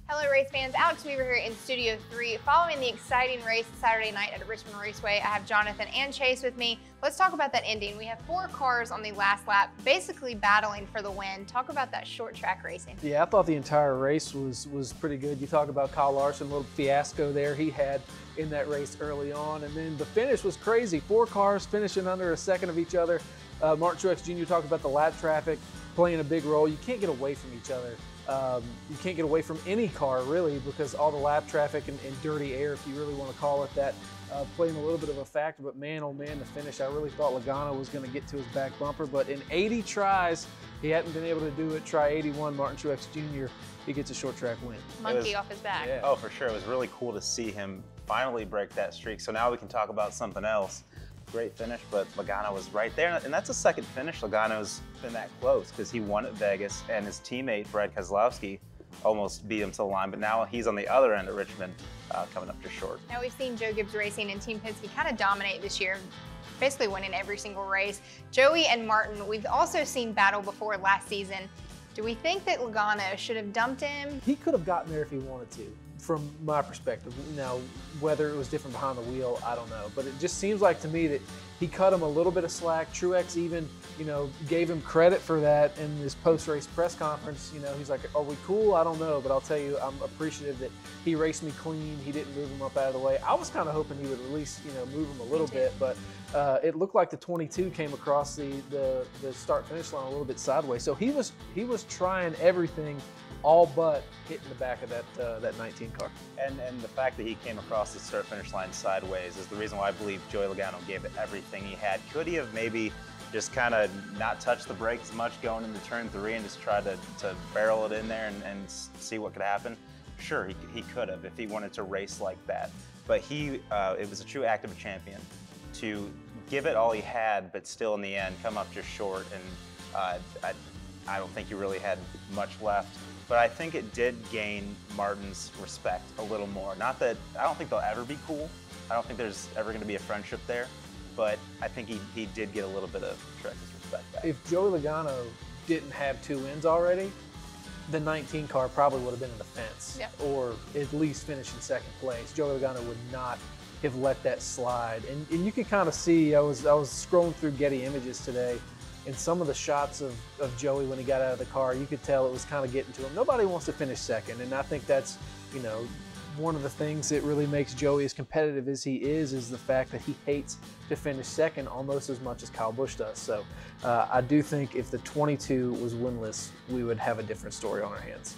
Hello race fans, Alex Weaver here in Studio 3. Following the exciting race Saturday night at Richmond Raceway, I have Jonathan and Chase with me. Let's talk about that ending. We have 4 cars on the last lap basically battling for the win. Talk about that short track racing. Yeah, I thought the entire race was pretty good. You talk about Kyle Larson, a little fiasco there he had in that race early on. And then the finish was crazy. 4 cars finishing under a second of each other. Martin Truex Jr. talked about the lap traffic playing a big role. You can't get away from each other. You can't get away from any car really, because all the lap traffic and dirty air, if you really want to call it that, playing a little bit of a factor. But man, oh man, the finish, I really thought Logano was going to get to his back bumper, but in 80 tries, he hadn't been able to do it. Try 81, Martin Truex Jr., he gets a short track win. Monkey off his back. Yeah. Oh, for sure. It was really cool to see him finally break that streak. So now we can talk about something else. Great finish, but Logano was right there. And that's a second finish Logano's been that close, because he won at Vegas and his teammate, Brad Keselowski, almost beat him to the line. But now he's on the other end at Richmond, coming up just short. Now we've seen Joe Gibbs Racing and Team Penske kind of dominate this year, basically winning every single race. Joey and Martin, we've also seen battle before last season. Do we think that Logano should have dumped him? He could have gotten there if he wanted to, from my perspective. Now, whether it was different behind the wheel, I don't know. But it just seems like to me that he cut him a little bit of slack. Truex even, gave him credit for that in his post-race press conference. He's like, are we cool? I don't know, but I'll tell you, I'm appreciative that he raced me clean. He didn't move him up out of the way. I was kind of hoping he would at least, move him a little bit, but it looked like the 22 came across the start-finish line a little bit sideways. So he was trying everything, all but hitting the back of that 19 car. And the fact that he came across the start-finish line sideways is the reason why I believe Joey Logano gave it everything he had. Could he have maybe just kind of not touched the brakes much going into turn 3 and just tried to barrel it in there and see what could happen? Sure, he could have if he wanted to race like that. But it was a true act of a champion to give it all he had, but still in the end come up just short. And I don't think he really had much left. But I think it did gain Martin's respect a little more. Not that, I don't think they'll ever be cool. I don't think there's ever going to be a friendship there. But I think he did get a little bit of Truex's respect back. If Joey Logano didn't have 2 wins already, the 19 car probably would have been in the fence, yep, or at least finish in second place. Joey Logano would not have let that slide. And you can kind of see, I was scrolling through Getty Images today, and some of the shots of Joey when he got out of the car, you could tell it was kind of getting to him. Nobody wants to finish second, and I think that's, one of the things that really makes Joey as competitive as he is the fact that he hates to finish second almost as much as Kyle Busch does. So I do think if the 22 was winless, we would have a different story on our hands.